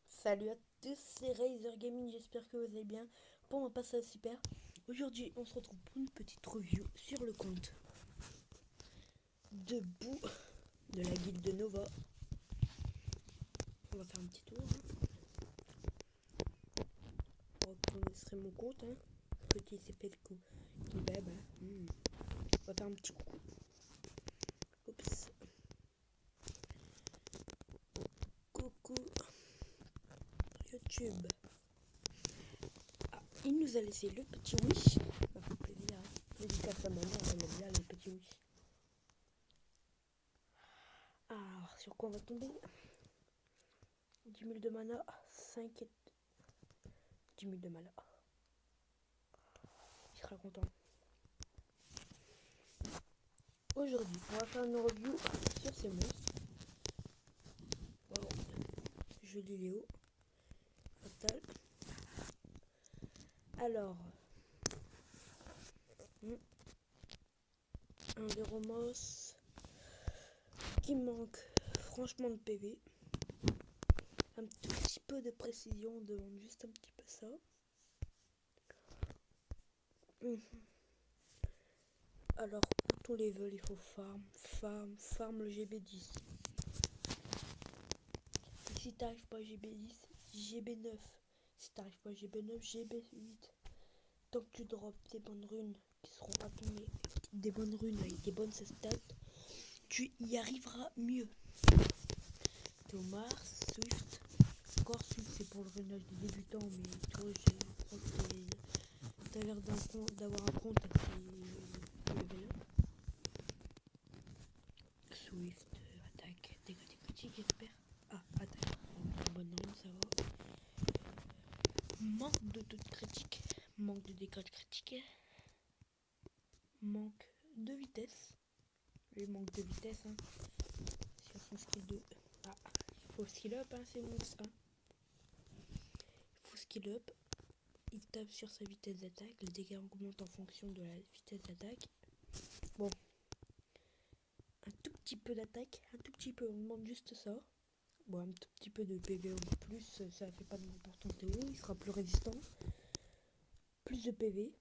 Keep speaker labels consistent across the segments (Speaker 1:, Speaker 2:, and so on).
Speaker 1: Salut à tous, c'est Razer Gaming, j'espère que vous allez bien. Pour moi, pas ça super. Aujourd'hui, on se retrouve pour une petite review sur le compte de Boo de la guilde de Nova. On va faire un petit tour. Vous reconnaîtrez mon compte, petit CP de coup qui bab. On va faire un petit coucou. Oups. Coucou YouTube. Ah, il nous a laissé le petit wish. Ça fait plaisir. Dédicace à ma mère, elle aime bien les petits wish. Alors, sur quoi on va tomber? 10 000 de mana, 5 et 10 000 de mana. Il sera content. Aujourd'hui, on va faire une review sur ces monstres. Wow. Joli Léo. Fatal. Alors, un Véromos qui manque franchement de PV. Un tout petit peu de précision, on demande juste un petit peu ça. Alors, pour tous les level, il faut farm le GB10. Et si t'arrives pas GB10, GB9. Si t'arrives pas GB9, GB8. Tant que tu drops des bonnes runes qui seront abîmées, des bonnes runes avec des bonnes stats, tu y arriveras mieux. Thomas, Swift. Encore Swift, c'est pour le runage des débutants, mais toi, je crois que t'as l'air d'avoir un compte assez level up. Swift, attaque, dégâts des critiques, j'espère. Ah, attaque. Bonne rune, ça va. Manque de toute critique, manque de dégâts critiques, manque de vitesse. Il manque de vitesse sur son skill 2. Ah, il faut skill up, c'est bon ça. Il faut skill up. Il tape sur sa vitesse d'attaque. Les dégâts augmentent en fonction de la vitesse d'attaque. Bon, un tout petit peu d'attaque, un tout petit peu, on demande juste ça. Bon, un tout petit peu de PV en plus, ça fait pas d'importance de haut, il sera plus résistant. Plus de PV,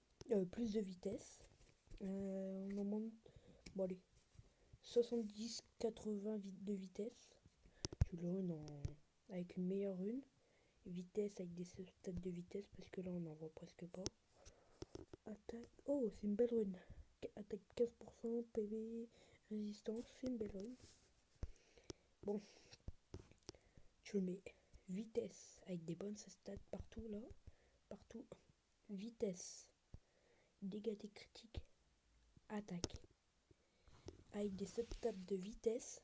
Speaker 1: plus de vitesse. On demande, bon allez, 70-80 de vitesse. Je le rune avec une meilleure rune. Vitesse avec des stats de vitesse parce que là on n'en voit presque pas. Attaque, oh c'est une belle rune. Attaque 15%, PV, résistance, c'est une belle rune. Bon, tu le mets vitesse avec des bonnes stats partout là, partout. Vitesse, dégâts des critiques, attaque avec des stats de vitesse,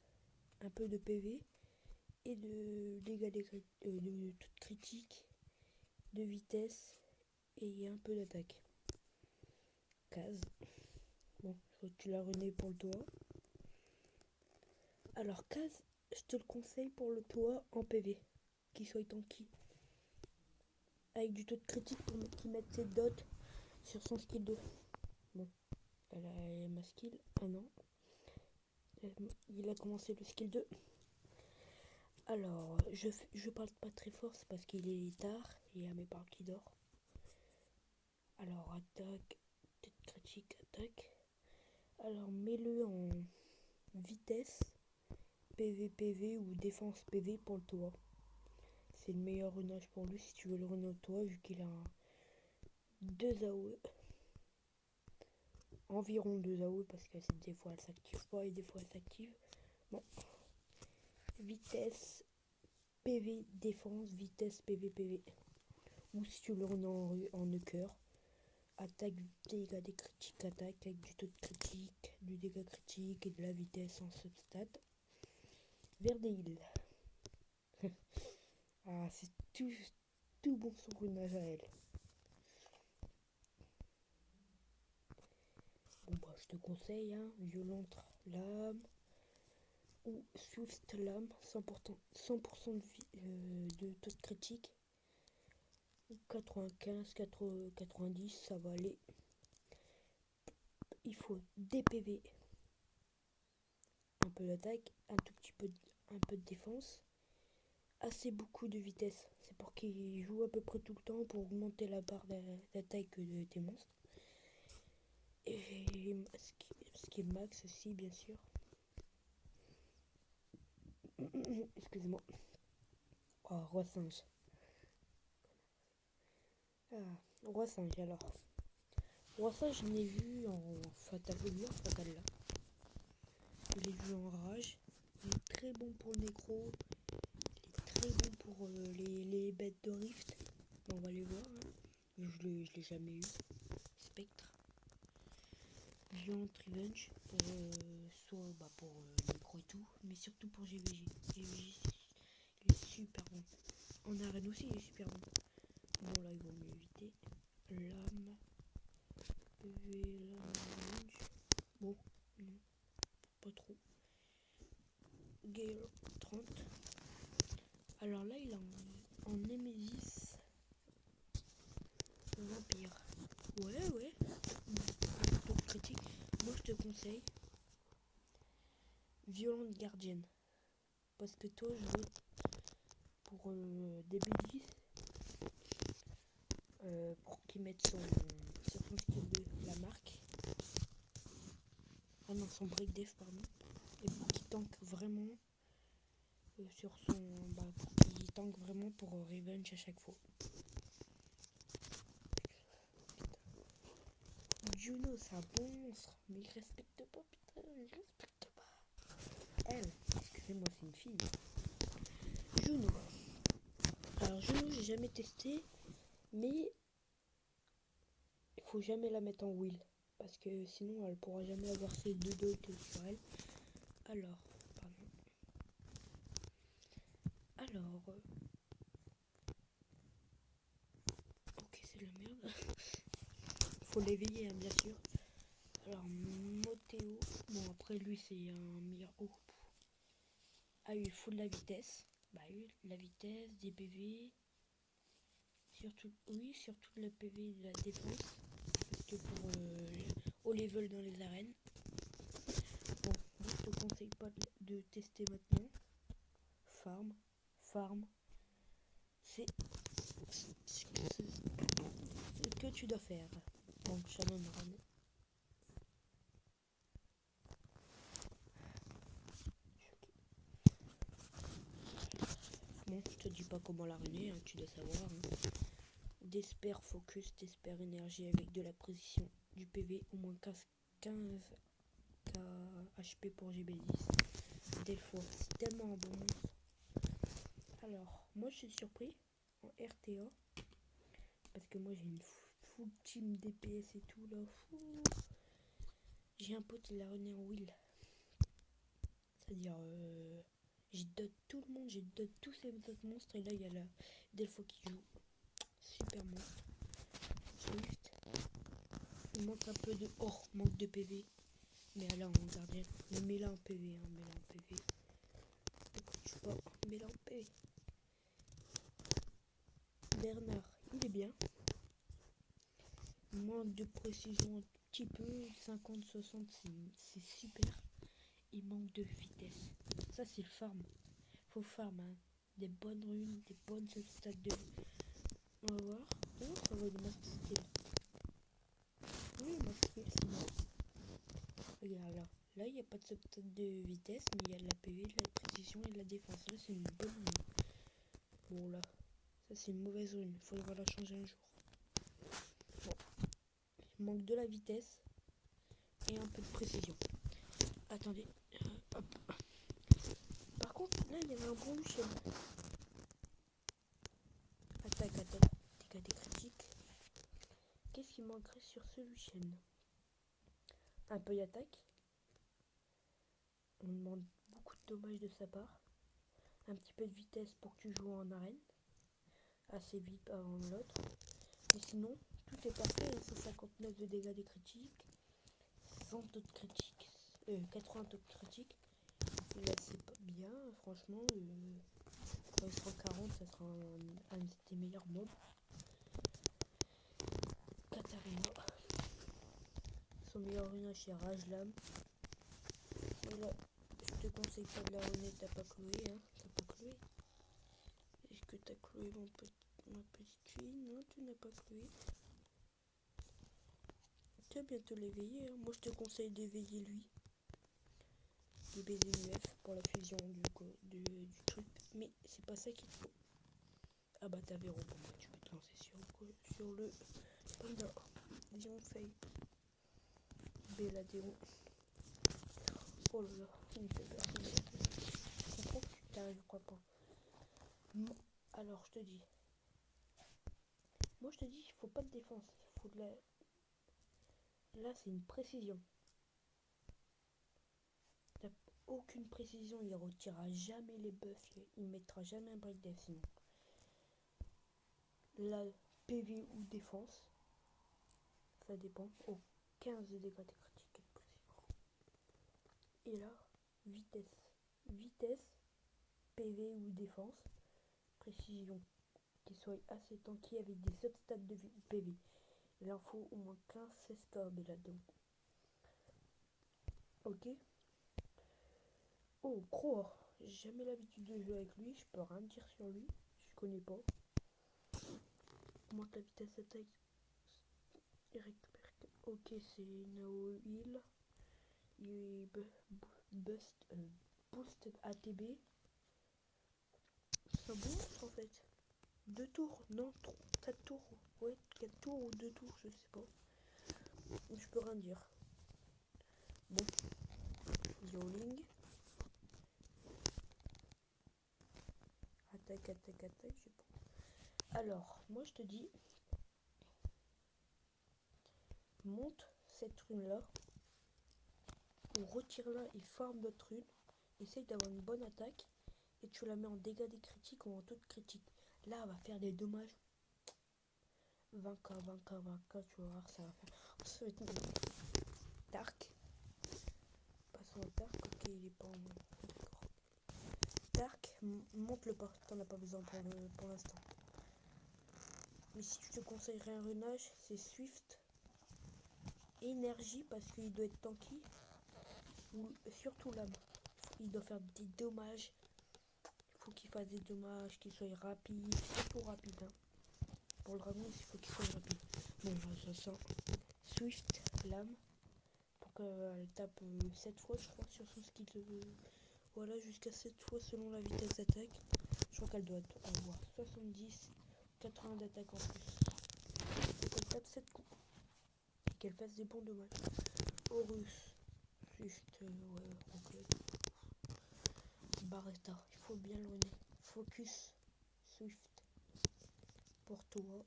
Speaker 1: un peu de PV et de dégâts de toute critique, de vitesse et un peu d'attaque. Case. Bon, faut que tu la renais pour le toit. Alors Case, je te le conseille pour le toit en PV, qui soit tanky. Avec du taux de critique pour qu'il mette ses dots sur son skill 2. Bon, elle a ma skill, non. Il a commencé le skill 2. Alors, je parle pas très fort, c'est parce qu'il est tard et il y a mes parents qui dorment. Alors, attaque, tête critique, attaque. Alors, mets-le en vitesse, PV ou défense PV pour le toit. C'est le meilleur runage pour lui si tu veux le runner au toit, vu qu'il a 2 AOE. Environ 2 AOE parce que des fois elle s'active pas et des fois elle s'active. Bon. Vitesse, PV, défense, vitesse, PV, PV. Ou si tu le runner en e-cœur. Attaque, dégâts des critiques, attaque avec du taux de critique, du dégât critique et de la vitesse en substat. Vers des heals. Ah, c'est tout bon son runage à elle. Bon bah je te conseille, violente lame ou swift lame, 100% de taux de critique. 95, 90, ça va aller. il faut des PV, un peu d'attaque, un peu de défense, assez beaucoup de vitesse. C'est pour qu'il joue à peu près tout le temps pour augmenter la barre d'attaque de tes monstres. Et ce qui est max aussi, bien sûr. Excusez-moi. Oh, roi singe. Ah, roi singe alors. Roi singe, je l'ai vu en fatal, fatal là. Je l'ai vu en rage. Il est très bon pour le nécro. Il est très bon pour les bêtes de rift. On va les voir. Hein. Je l'ai jamais eu. Spectre. Violent Revenge. Soit pour nécro et tout. Mais surtout pour GVG. GVG, il est super bon. En arène aussi, il est super bon. Bon, là, il vaut mieux éviter. Lame. PV, lame, range. Bon, non, pas trop. Gale 30. Alors là, il a en Nemesis Vampire. Ouais. Donc critique. Moi, je te conseille Violente Gardienne. Parce que toi, je veux pour des B10 pour qu'il mette sur son skill 2 la marque. Ah non, son break def, pardon. Et pour qu'il tank vraiment sur son. Pour qu'il tank vraiment pour Revenge à chaque fois. Juno, c'est un bon monstre, mais il respecte pas, putain, il respecte pas. Elle, excusez-moi, c'est une fille. Juno. Alors, Juno, j'ai jamais testé, mais il faut jamais la mettre en wheel. Parce que sinon, elle pourra jamais avoir ses 2 dots sur elle. Alors, pardon. Alors. Ok, c'est de la merde. Faut l'éveiller, hein, bien sûr. Alors, Moteo. Bon, après, lui, c'est un meilleur. Oh. Ah, il faut de la vitesse. Bah oui, la vitesse, des PV. Surtout de la PV et de la défense. Parce que pour haut level dans les arènes. Bon, moi je te conseille pas de tester maintenant. Farm. C'est ce que tu dois faire. Donc, Shannon Run. Bon, je te dis pas comment la ruiner, hein, tu dois savoir. Hein. Desper focus, Desper énergie avec de la précision, du PV, au moins 15 HP pour GB10. Des fois, c'est tellement un bon monstre. Alors, moi je suis surpris en RTA. Parce que moi j'ai une full team DPS et tout là. Fou. J'ai un pote, il a rené en will. C'est-à-dire, j'ai dot tout le monde, j'ai dot tous ces autres monstres. Et là, il y a la Delpho qui joue. Super monstre. Swift. Il manque un peu de. Oh, manque de PV. Mais là, en gardien. Mais mets-la en PV. Hein, mets-la en PV. Je sais pas. Mets-la en PV. Bernard, il est bien. Manque de précision un petit peu. 50-60, c'est super. Il manque de vitesse. Ça, c'est le farm. Faut farm, hein. Des bonnes runes, des bonnes stades de. On va voir. Oh, ça va de max skill. Oui, max skill, sinon. Regarde là. Là, il n'y a pas de substade de vitesse, mais il y a de la PV, de la précision et de la défense. Là, c'est une bonne rune. Bon, là. Ça, c'est une mauvaise rune. Il faudra la changer un jour. Bon. Il manque de la vitesse et un peu de précision. Attendez. Hop. Par contre, là, il y avait un bon Lucian. Attaque, dégâts des critiques. Qu'est-ce qui manquerait sur ce Lucian? Un peu d'attaque. On demande beaucoup de dommages de sa part. Un petit peu de vitesse pour que tu joues en arène. Assez vite avant l'autre. Mais sinon, tout est parfait. 159 de dégâts des critiques. 100 d'autres critiques. 80 d'autres critiques. Là, c'est pas bien, franchement. Quand il sera 40, ça sera un des meilleurs mobs. Katarina. son meilleur runage c'est Rage Lame. Et là, je te conseille pas de la runner, t'as pas Chloé, hein. T'as pas Chloé. Est-ce que t'as Chloé, ma petite fille? Non, tu n'as pas Chloé. Tu vas bientôt l'éveiller, hein. Moi je te conseille d'éveiller lui. Le BZUF pour la fusion du truc. Mais c'est pas ça qu'il faut. Ah bah t'as Véro, bon bah tu peux te lancer sur le panda. Dion Fay. Belladéon. Oh là là, il me fait peur. Je comprends que tu t'arrives, je crois pas. Non. Alors je te dis. Moi je te dis, il faut pas de défense. Il faut de la. Là c'est une précision. T'as aucune précision, il retirera jamais les buffs, il mettra jamais un break death sinon. Là, PV ou défense, ça dépend. Oh, 15 de dégâts de critique et de précision. Et là, vitesse. Vitesse, PV ou défense, précision, qui soit assez tanky avec des substats de PV. Il en faut au moins 15-16 KB là-dedans. Ok. Oh, Croix, j'ai jamais l'habitude de jouer avec lui, je peux rien dire sur lui, je connais pas. Monte la vitesse d'attaque. Il récupère. Ok, c'est Nao Heal. Il boost ATB. C'est un bon en fait. 2 tours, non, 4 tours. Ouais, 4 tours ou 2 tours, je sais pas. Je peux rien dire. Bon, Yoling. Attaque, je sais pas. Alors, moi je te dis, monte cette rune là. On retire là et forme notre rune. Essaye d'avoir une bonne attaque. Et tu la mets en dégâts des critiques ou en taux de critique. Là, elle va faire des dommages. 20k, 20k, 20k, tu vas voir, ça va faire. Ça va être Dark. Passons au Dark. Ok, il est pas en. D'accord. Dark, monte-le pas. T'en as pas besoin pour l'instant. Mais si je te conseillerais un runage, c'est Swift. Énergie, parce qu'il doit être tanky. Ou surtout l'âme. Il doit faire des dommages. Il faut qu'il fasse des dommages, qu'il soit rapide. Surtout rapide. Hein. Pour le dragon, il faut qu'il soit rapide. Bon, ça sent Swift, lame. Pour qu'elle tape 7 fois, je crois, sur son skill. Voilà, jusqu'à 7 fois selon la vitesse d'attaque. Je crois qu'elle doit avoir 70, 80 d'attaque en plus. Faut qu'elle tape 7 coups. Et qu'elle fasse des bons dommages. Horus, Swift, ouais, ok. Barretta, il faut bien le runner. Focus, Swift. Pour toi.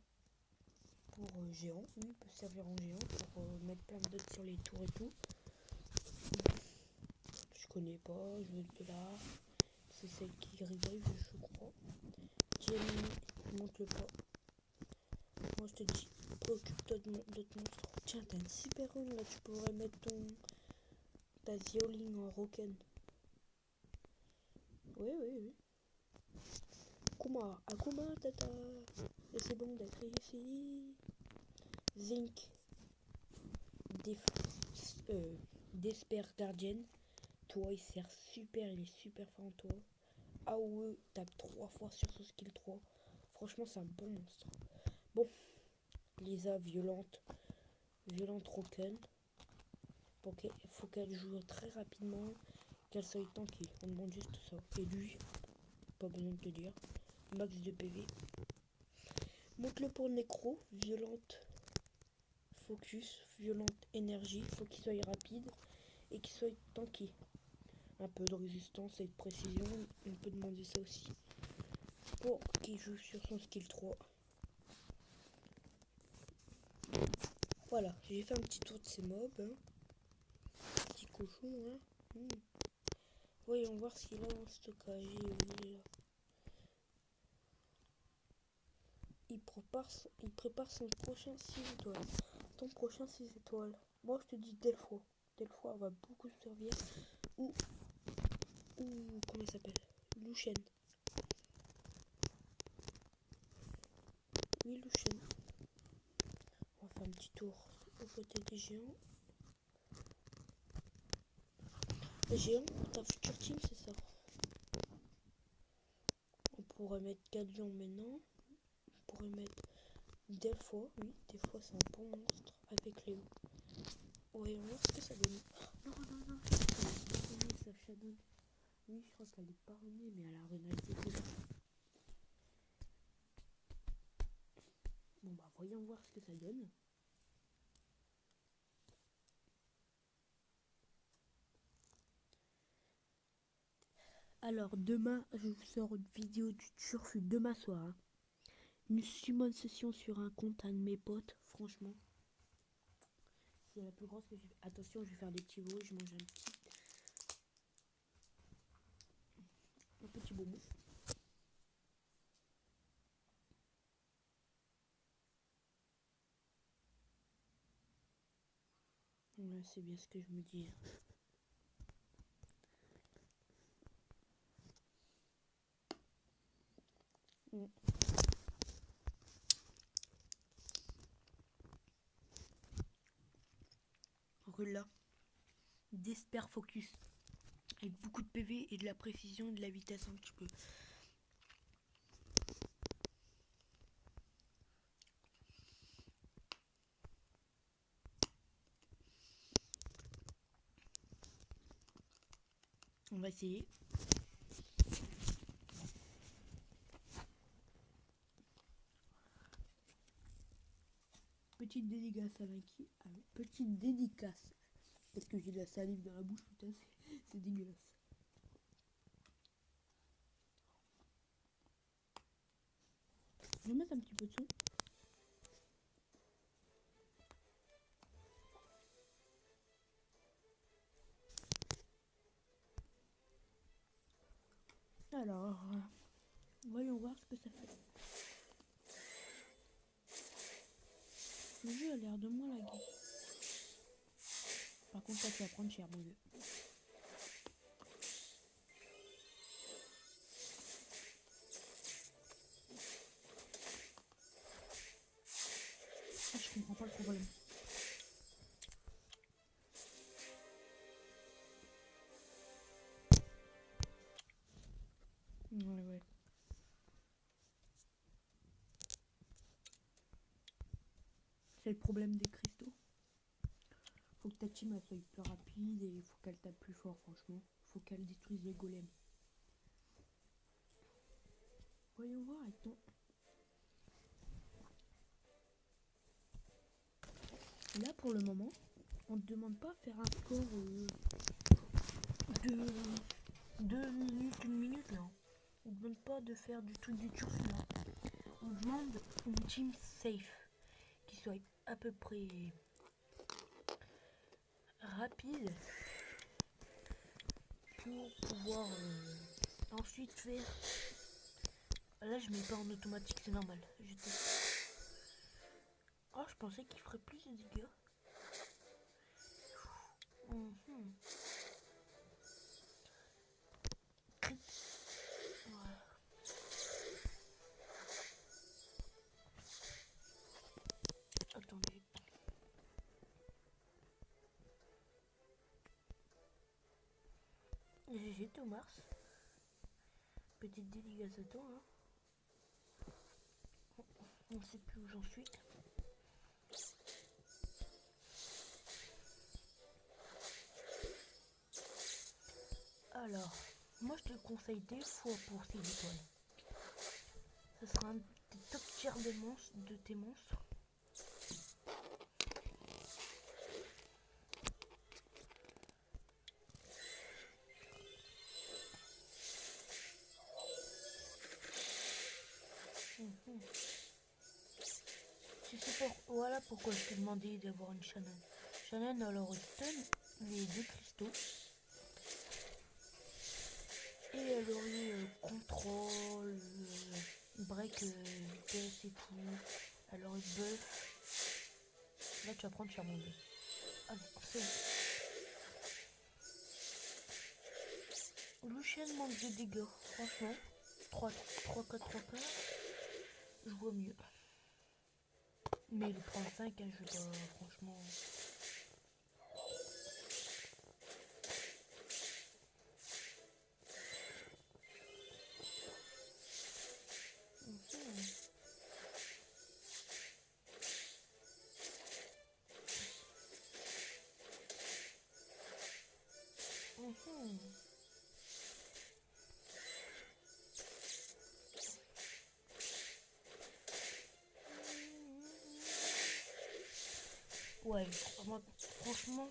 Speaker 1: Pour géant, oui, il peut servir en géant pour mettre plein de dots sur les tours et tout. Je connais pas, je veux de là. C'est celle qui revive, je crois. Jenny, monte le pas. Moi je te dis, occupe-toi d'autres monstres. Tiens, t'as une super rune là, tu pourrais mettre ta Zioling en Roken. Oui. Akuma, tata. Et c'est bon d'être ici. Zinc. Desper Guardian. Toi, il sert super, il est super fort en toi. AOE tape 3 fois sur son skill 3. Franchement, c'est un bon monstre. Bon, Lisa, violente Roken. Il faut qu'elle joue très rapidement, qu'elle soit tanky. On demande juste ça. Et lui, pas besoin de te dire. Max de PV. Monte-le pour Necro, violente focus, violente énergie. Faut qu'il soit rapide et qu'il soit tanky. Un peu de résistance et de précision, on peut demander ça aussi. Pour qu'il joue sur son skill 3. Voilà, j'ai fait un petit tour de ces mobs. Hein. Petit cochon, hein. Voyons voir ce qu'il a en stockage. Il est là. Il prépare son prochain 6 étoiles. Ton prochain 6 étoiles. Moi je te dis Delphoi. Delphoi va beaucoup servir. Ou comment il s'appelle, Luchen. Oui, Luchen. On va faire un petit tour aux côtés des géants. Géant pour ta future team, c'est ça. On pourrait mettre Galion maintenant. On pourrait mettre Delphoi. Oui, des fois c'est un bon monstre avec Léo. Voyons voir ce que ça donne. Non, non, non. Ça Shadow. Oui, je crois qu'elle est pas revenue, mais elle a renalisé déjà. Bon bah voyons voir ce que ça donne. Alors demain, je vous sors une vidéo du turf demain soir. Hein. Une summon session sur un compte à de mes potes, franchement. C'est la plus grosse que j'ai fait. Attention, je vais faire des petits veaux, je mange un petit bonbon. Ouais, c'est bien ce que je me dis. Rula. Desper focus. Avec beaucoup de PV et de la précision et de la vitesse un petit peu. On va essayer. Petite dédicace à Nike. Petite dédicace. Parce que j'ai de la salive dans la bouche, putain, c'est dégueulasse. Je vais mettre un petit peu de son. Alors, voyons voir ce que ça fait. Le jeu a l'air de moins laguer. Par contre, ça tu vas prendre cher, mon jeu. Ah, je comprends pas le problème. Ouais. C'est le problème des cristaux. Faut que ta team elle soit plus rapide et il faut qu'elle tape plus fort, franchement. Faut qu'elle détruise les golems. Voyons voir avec ton. Là pour le moment, on ne demande pas à faire un score de 2 minutes, 1 minute là. On ne demande pas de faire du tout du turf là. On demande une team safe qui soit à peu près rapide pour pouvoir ensuite faire. Là je mets pas en automatique, c'est normal. Oh, je pensais qu'il ferait plus de dégâts. Voilà. Attendez. GG Thomas. Petite dédicace à toi. Hein. On ne sait plus où j'en suis. Alors, moi je te conseille des fois pour ces étoiles. Ce sera un des top tiers de tes monstres. Voilà pourquoi je t'ai demandé d'avoir une Shannon. Shannon alors stun les 2 cristaux. Et elle aurait contrôle, break, vitesse et tout. Elle aurait buff. Là tu vas prendre cher mon dieu. Ah non, c'est bon. Lucian manque de dégâts, franchement. 3-4, je vois mieux. Mais le 35, hein, je vais pas, franchement. Ouais, franchement,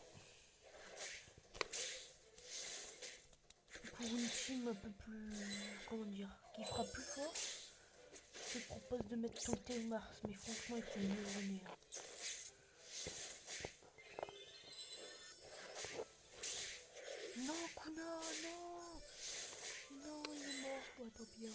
Speaker 1: pour une team un peu plus, comment dire, qui fera plus fort, je te propose de mettre ton thé Mars, mais franchement, il faut mieux venir. Non, Kuna, non. Non, il est mort. Ouais, tant pis.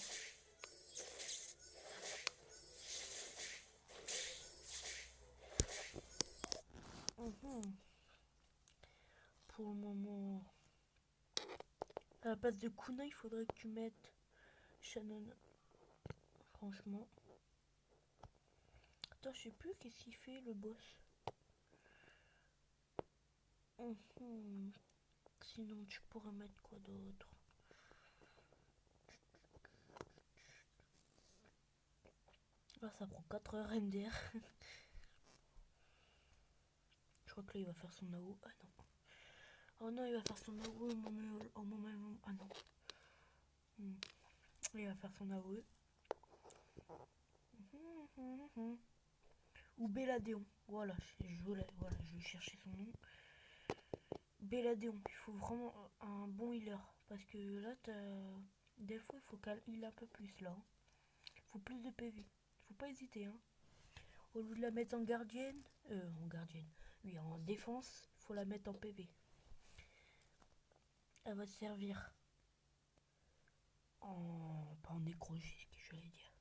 Speaker 1: Pour le moment, à la place de Kuna, il faudrait que tu mettes Shannon. Franchement. Attends, je sais plus qu'est-ce qu'il fait le boss. Sinon, tu pourrais mettre quoi d'autre? Là, ça prend 4 heures render. Je crois que là, il va faire son AO. Ah non. Oh non, il va faire son AO au moment. Ah non. Il va faire son AO. Ou Belladéon. Voilà, je cherchais son nom. Belladéon. Il faut vraiment un bon healer. Parce que là, des fois, il faut qu'elle heal un peu plus là. Il faut plus de PV. Faut pas hésiter. Hein. Au lieu de la mettre en gardienne. Oui, en défense, il faut la mettre en PV. Elle va te servir en. Pas en nécrogie, ce que je vais dire.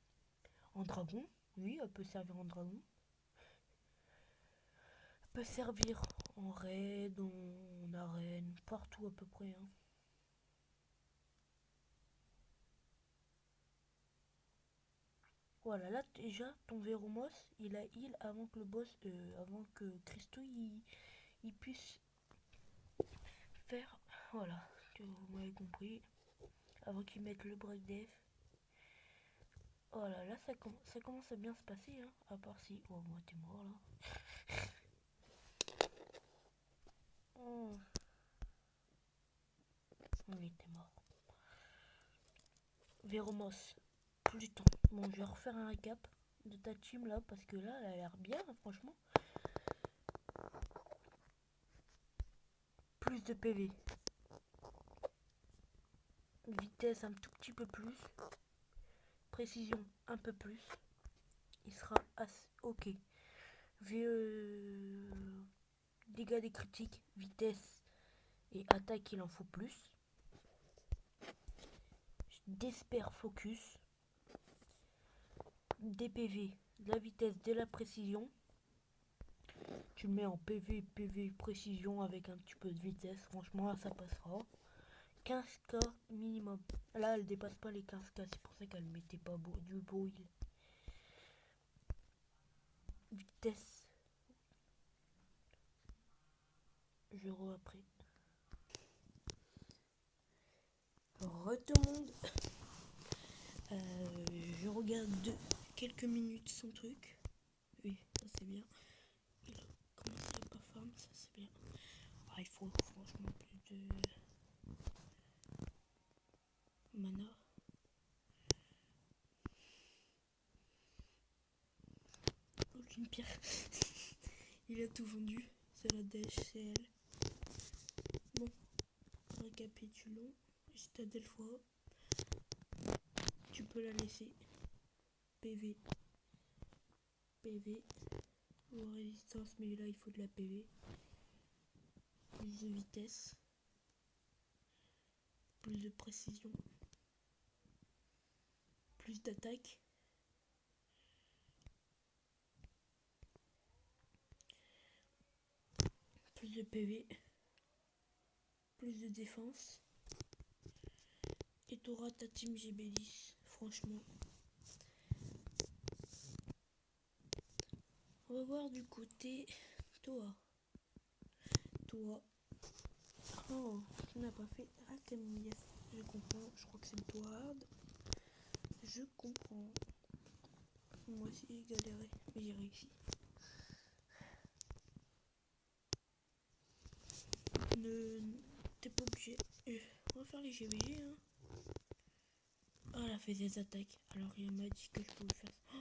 Speaker 1: En dragon. Oui, elle peut servir en dragon. Elle peut servir en raid, en arène, partout à peu près. Hein. Voilà, là déjà, ton Véromos, il a heal avant que le boss, avant que Christo il puisse faire, voilà, que vous m'avez compris, avant qu'il mette le break def. Voilà, là ça commence à bien se passer, hein, à part si, oh moi t'es mort là. Oh. Oui, t'es mort. Véromos, Pluton. Bon, je vais refaire un récap de ta team là, parce que là, elle a l'air bien, franchement. Plus de PV. Vitesse un tout petit peu plus. Précision un peu plus. Il sera assez ok. Dégâts des critiques, vitesse et attaque, il en faut plus. D'espère focus. Des PV, de la vitesse, de la précision. Tu le mets en PV précision avec un petit peu de vitesse. Franchement, là, ça passera. 15k minimum. Là, elle dépasse pas les 15k. C'est pour ça qu'elle mettait pas du beau heal. Vitesse. Je après. Retombe. Je regarde quelques minutes son truc. Oui, ça c'est bien. Il commence à pas farm, ça c'est bien. Ah, il faut franchement plus de mana. Aucune pierre. Il a tout vendu. C'est la DHCL. Bon, récapitulons. Juste Delphois. Tu peux la laisser. PV. PV. Ou résistance, mais là il faut de la PV. Plus de vitesse. Plus de précision. Plus d'attaque. Plus de PV. Plus de défense. Et t'auras ta team GB10. Franchement. On va voir du côté toi. Oh, tu n'as pas fait Alchemy. Je comprends. Je crois que c'est le Toad. Je comprends. Moi aussi j'ai galéré, mais j'ai réussi. T'es pas obligé On va faire les GVG, hein. Ah, elle a fait des attaques. Alors il m'a dit que je pouvais faire ça.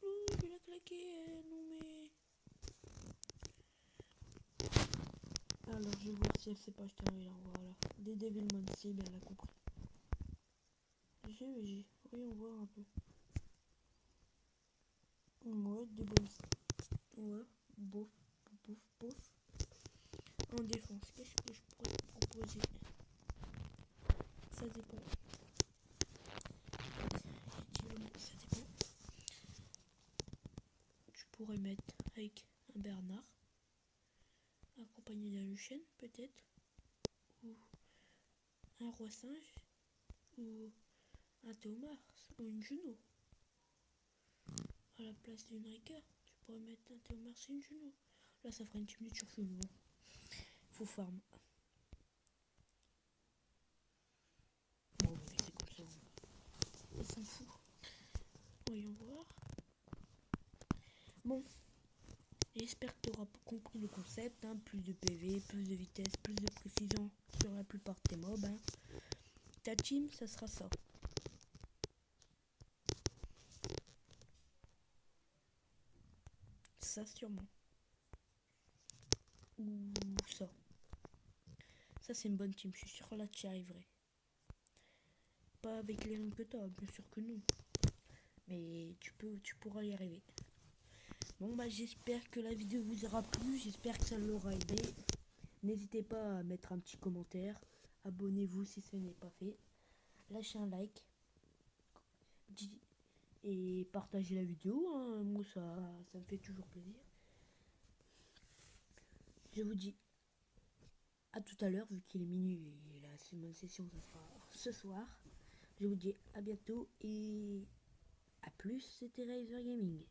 Speaker 1: Oh, je vais la claquer, non mais... Alors je vais voir si elle sait pas jeter un là. Voilà. Des Devilman Seed, elle a compris. GVG, voyons voir un peu. Ouais, des bonnes. Ouais, bof, bof, bof. En défense, qu'est-ce que je pourrais te proposer? Ça dépend. Ça dépend. Tu pourrais mettre avec un Bernard, accompagné d'un Lucien peut-être, ou un roi singe, ou un Théomars, ou une Juno. À la place d'une Rika, tu pourrais mettre un Théomars et une Juno. Là, ça fera une team sur chelou. Faut farm. Bon, mais c'est comme ça. On s'en fout. Voyons voir. Bon, j'espère que tu auras compris le concept. Hein. Plus de PV, plus de vitesse, plus de précision sur la plupart de tes mobs. Hein. Ta team, ça sera ça. Ça sûrement. Ou ça. Ça c'est une bonne team, je suis sûr là tu y arriverais. Pas avec les rangs que t'as, bien sûr que non. Mais tu pourras y arriver. Bon bah j'espère que la vidéo vous aura plu, j'espère que ça l'aura aidé. N'hésitez pas à mettre un petit commentaire, abonnez-vous si ce n'est pas fait, lâchez un like et partagez la vidéo, hein. Moi ça me fait toujours plaisir. Je vous dis à tout à l'heure vu qu'il est minuit et la session ça sera ce soir. Je vous dis à bientôt et à plus, c'était Razer Gaming.